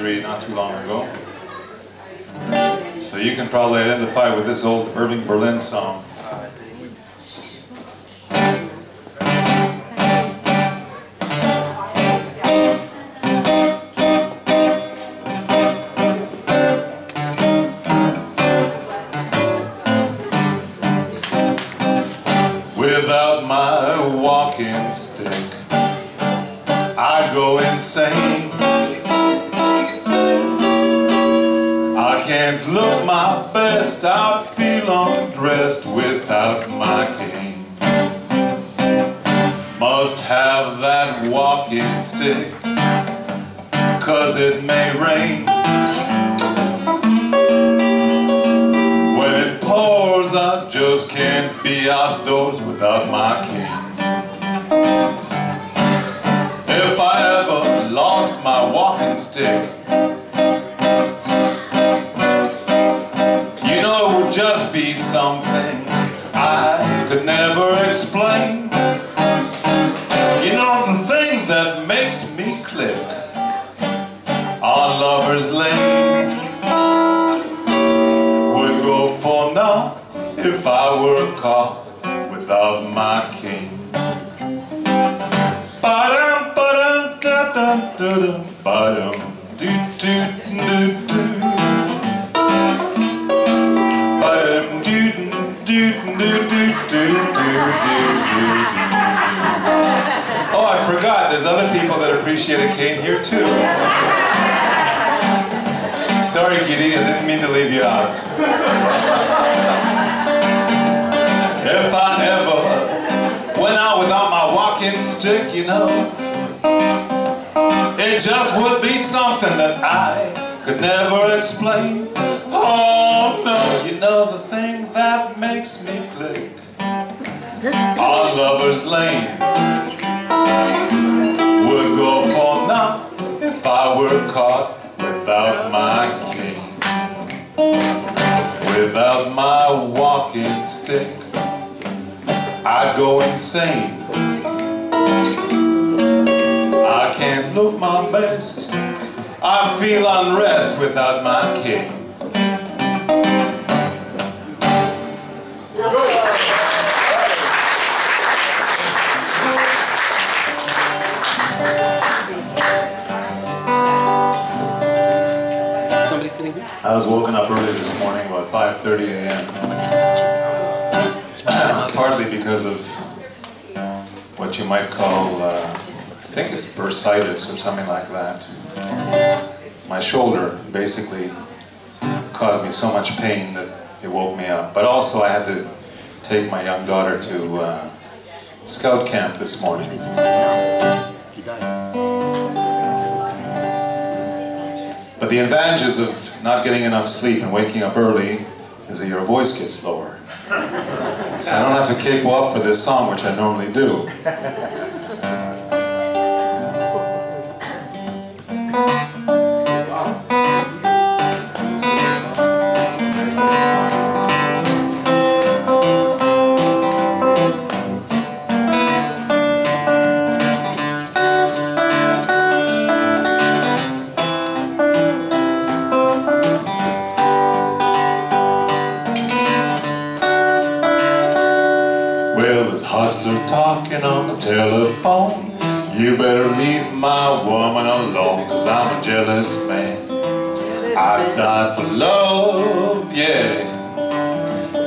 not too long ago. So you can probably identify with this old Irving Berlin song. Without my walking stick, I'd go insane. I can't look my best, I feel undressed without my cane. Must have that walking stick, 'cause it may rain. When it pours, I just can't be outdoors without my cane. If I ever lost my walking stick, just be something I could never explain. You know, the thing that makes me click on Lover's Lane would go for naught if I were caught without my cane. Ba-dum, ba-dum, da-dum, da-dum, ba-dum, do-do-do-do. Oh, I forgot, there's other people that appreciate a cane here too. Sorry, Giddy, I didn't mean to leave you out. If I ever went out without my walking stick, you know, it just would be something that I could never explain. Oh no, you know, the thing that makes me click on Lover's Lane would go for naught if I were caught without my cane. Without my walking stick, I'd go insane. I can't look my best, I feel unrest without my cane. I was woken up early this morning, about 5:30 a.m. Partly because of what you might call, I think it's bursitis or something like that. My shoulder basically caused me so much pain that it woke me up. But also I had to take my young daughter to scout camp this morning. But the advantages of not getting enough sleep and waking up early is that your voice gets lower. So I don't have to capo up for this song, which I normally do. Well, there's hustler talking on the telephone. You better leave my woman alone, 'cause I'm a jealous man. I'd die for love, yeah.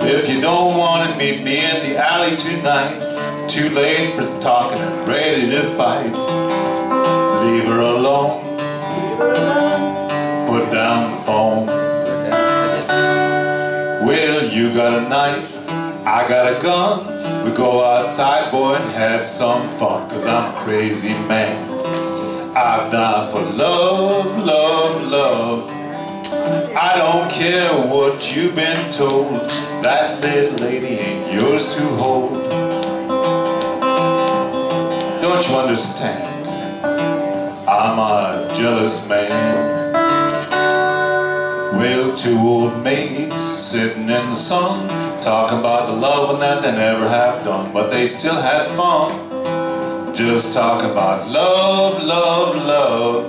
If you don't want to meet me in the alley tonight, too late for talking and ready to fight. Leave her alone. Put down the phone. Well, you got a knife, I got a gun. We go outside, boy, and have some fun, 'cause I'm a crazy man. I'd die for love, love, love. I don't care what you've been told, that little lady ain't yours to hold. Don't you understand? I'm a jealous man. Well, two old maids sitting in the sun, talking about the loving that they never have done, but they still had fun. Just talk about love, love, love.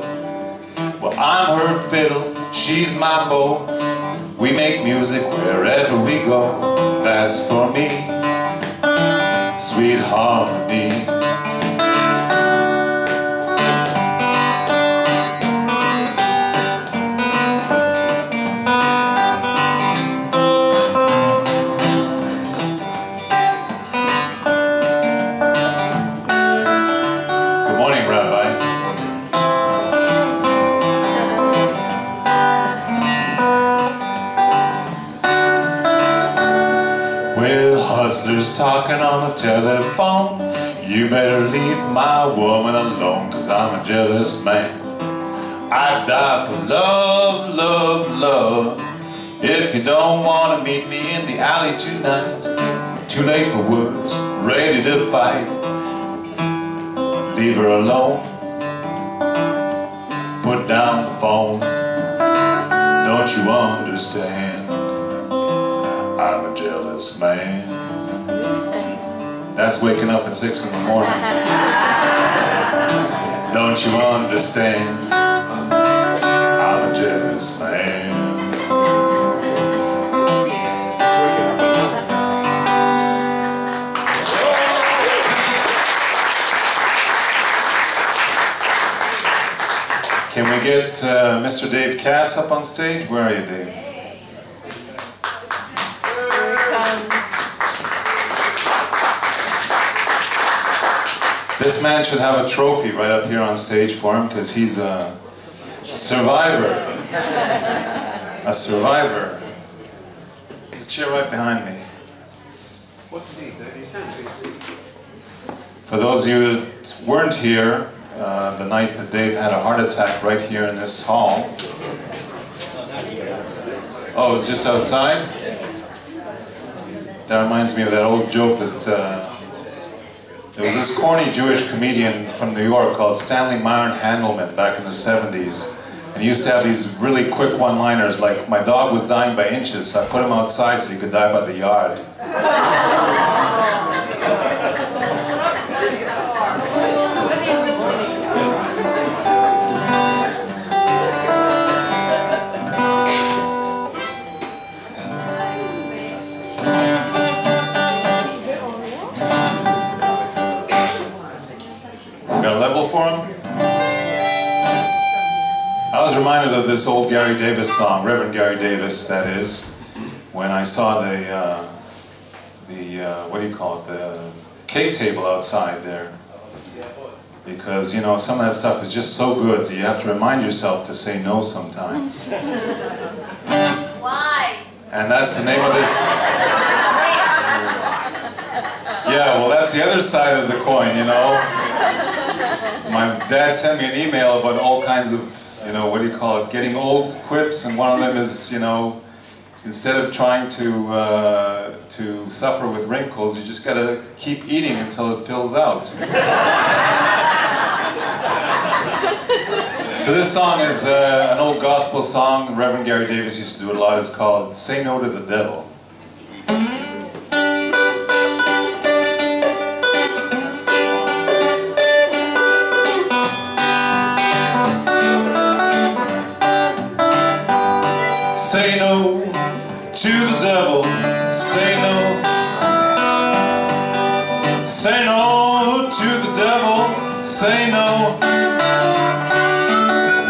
Well, Well, I'm her fiddle, she's my bow. We make music wherever we go. That's for me, sweet harmony. Good morning, Rabbi. Well, hustlers talking on the telephone. You better leave my woman alone, 'cause I'm a jealous man. I'd die for love, love, love. If you don't want to meet me in the alley tonight, too late for words, ready to fight. Leave her alone, put down the phone. Don't you understand? I'm a jealous man. That's waking up at 6 in the morning. Don't you understand? I'm a jealous man. Can we get Mr. Dave Cass up on stage? Where are you, Dave? This man should have a trophy right up here on stage for him, because he's a survivor. A survivor. The chair right behind me. What do you need? You stand, please. For those of you that weren't here, the night that Dave had a heart attack right here in this hall. Oh, it was just outside? That reminds me of that old joke that there was this corny Jewish comedian from New York called Stanley Myron Handelman back in the 70s. And he used to have these really quick one-liners like, my dog was dying by inches, so I put him outside so he could die by the yard. Got a level for him? I was reminded of this old Gary Davis song, Reverend Gary Davis, that is, when I saw the what do you call it, the cake table outside there. Because, you know, some of that stuff is just so good that you have to remind yourself to say no sometimes. Why? And that's the name of this. Yeah, well, that's the other side of the coin, you know. My dad sent me an email about all kinds of, you know, what do you call it, getting old quips, and one of them is, you know, instead of trying to suffer with wrinkles, you just gotta keep eating until it fills out. So this song is an old gospel song. Reverend Gary Davis used to do it a lot. It's called "Say No to the Devil." Say no to the devil, say no. Say no to the devil, say no.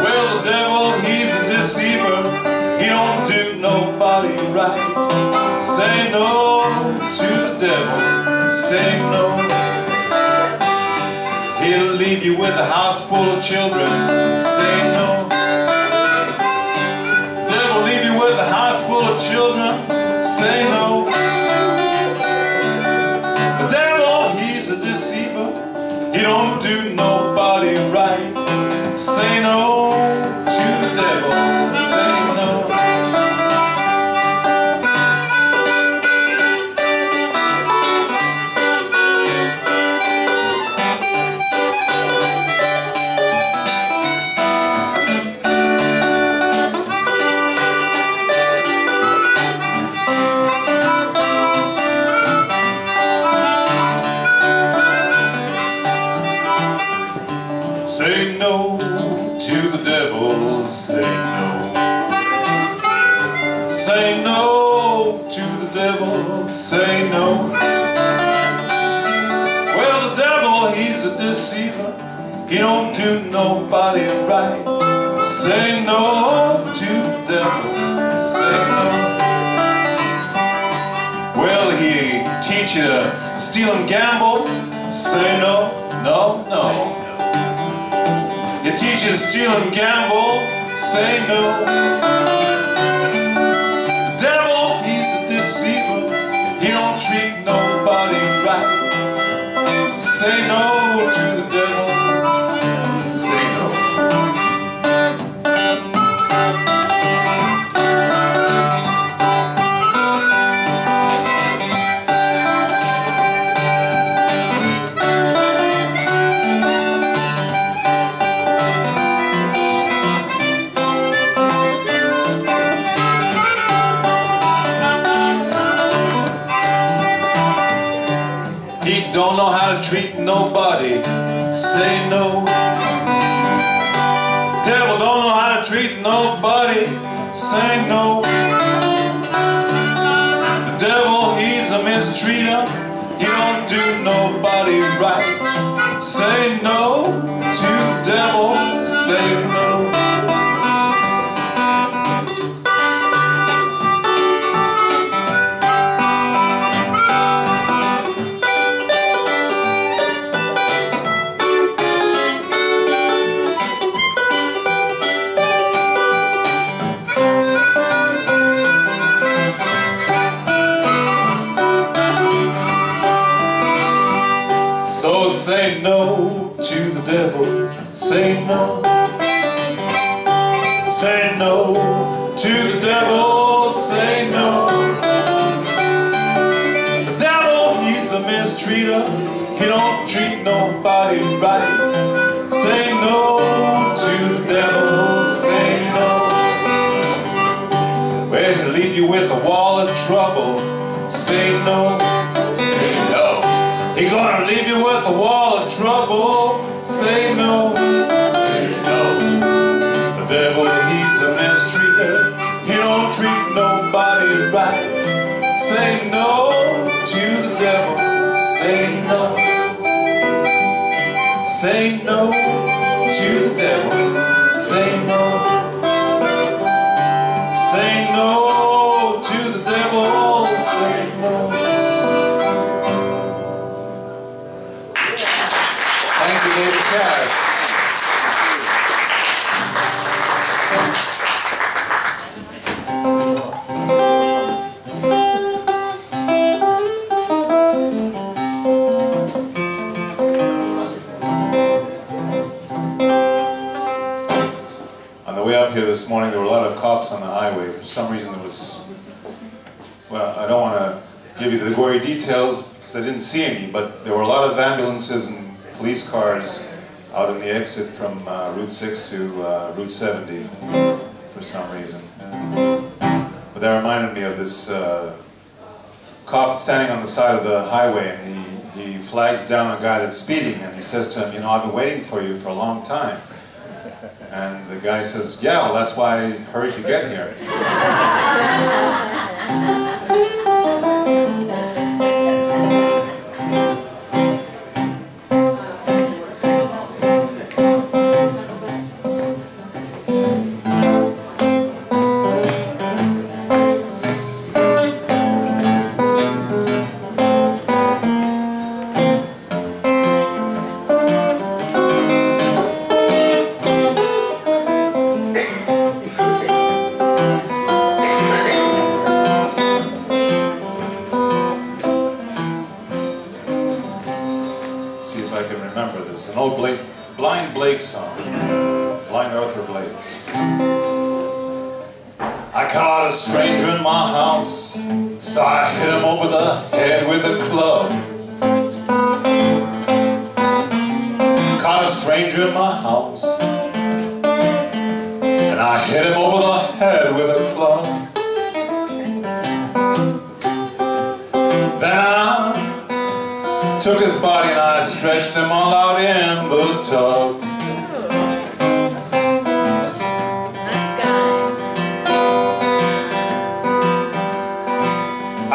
Well, the devil, he's a deceiver, he don't do nobody right. Say no to the devil, say no. He'll leave you with a house full of children, say no. With a house full of children, say no. The devil, he's a deceiver, he don't do nobody right. Say no to the devil, say no. say no to the devil, say no. Well, the devil, he's a deceiver. He don't do nobody right. Say no to the devil, say no. Well, he teach you to steal and gamble. Say no, no, no. He teach you to steal and gamble. Say no. The devil, he's a deceiver. He don't treat nobody right. Say no to the devil. Say no. He don't know how to treat nobody. Say no. Devil don't know how to treat nobody. Say no. The devil, he's a mistreater. He don't do nobody right. Say no to the devil. Say no. So say no to the devil, say no. Say no to the devil, say no. The devil, he's a mistreater. He don't treat nobody right. Say no to the devil, say no. Well, he'll leave you with a wall of trouble. Say no, say no. He's gonna leave you with a wall of trouble. Say no, say no. The devil, he's a mistreater. He don't treat nobody right. Say no to the devil. Say no. Say no to the devil. Say no. Say no to the devil. Say no. Thank you, David Cass. On the way up here this morning, there were a lot of cops on the highway. For some reason, there was, well, I don't want to give you the gory details because I didn't see any, but there were a lot of ambulances and police cars out on the exit from Route 6 to Route 70 for some reason. But that reminded me of this cop standing on the side of the highway, and he flags down a guy that's speeding, and he says to him, you know, I've been waiting for you for a long time. And the guy says, yeah, well, that's why I hurried to get here. See if I can remember this. An old Blind Blake song. Blind Arthur Blake. I caught a stranger in my house, so I hit him over the head with a club. Caught a stranger in my house, and I hit him over the head with a club. Then I took his body and I stretched him all out in the tub.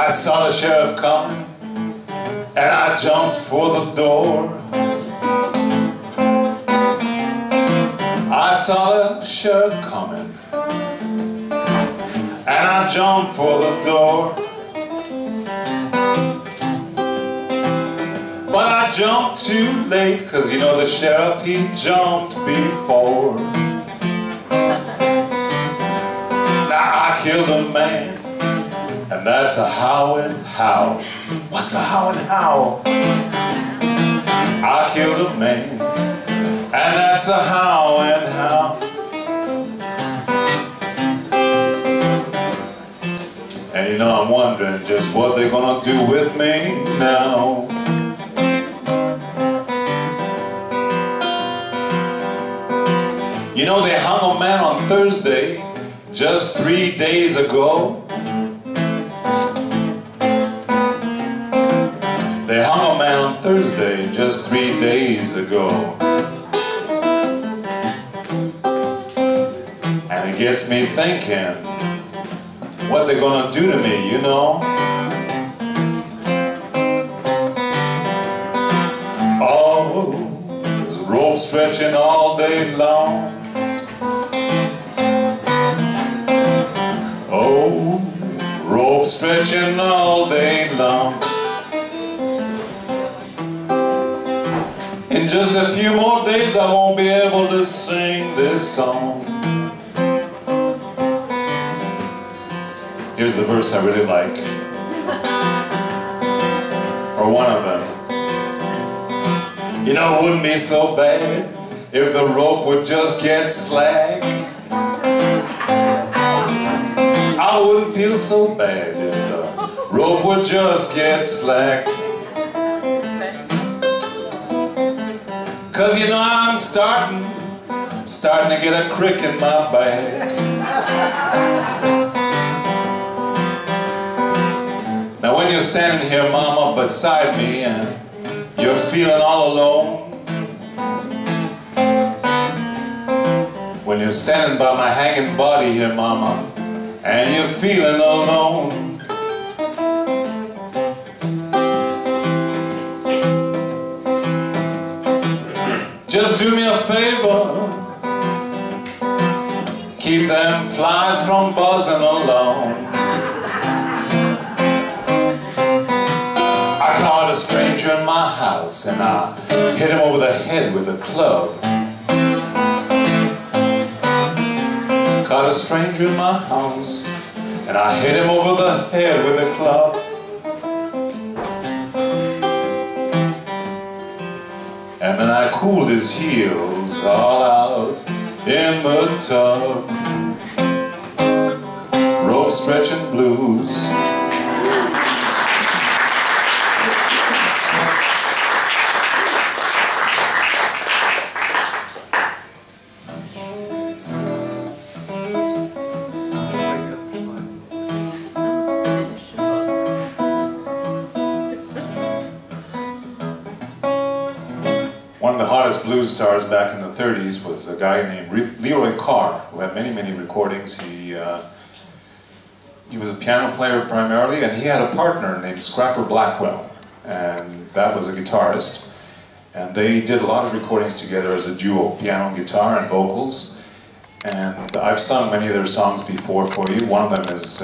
I saw the sheriff coming, and I jumped for the door. I saw the sheriff coming, and I jumped for the door. But I jumped too late, 'cause you know the sheriff, he jumped before. Now I killed a man, and that's a how and how. What's a how and how? I killed a man, and that's a how and how. And you know, I'm wondering just what they're gonna do with me now. You know, they hung a man on Thursday, just 3 days ago. They hung a man on Thursday, just 3 days ago. And it gets me thinking, what they're gonna do to me, you know? Oh, there's rope stretching all day long. Oh, rope stretching all day long. In just a few more days I won't be able to sing this song. Here's the verse I really like, or one of them. You know, it wouldn't be so bad if the rope would just get slack. I wouldn't feel so bad if the rope would just get slack. 'Cause you know I'm starting to get a crick in my back. Now when you're standing here, Mama, beside me, and you're feeling all alone, when you're standing by my hanging body here, Mama, and you're feeling alone, just do me a favor, keep them flies from buzzing alone. I caught a stranger in my house, and I hit him over the head with a club. Caught a stranger in my house, and I hit him over the head with a club. And then I cooled his heels all out in the tub. Rope stretching blues. One of the hottest blues stars back in the 30s was a guy named Leroy Carr, who had many, many recordings. He was a piano player primarily, and he had a partner named Scrapper Blackwell, and that was a guitarist. And they did a lot of recordings together as a duo, piano, guitar, and vocals. And I've sung many of their songs before for you. One of them is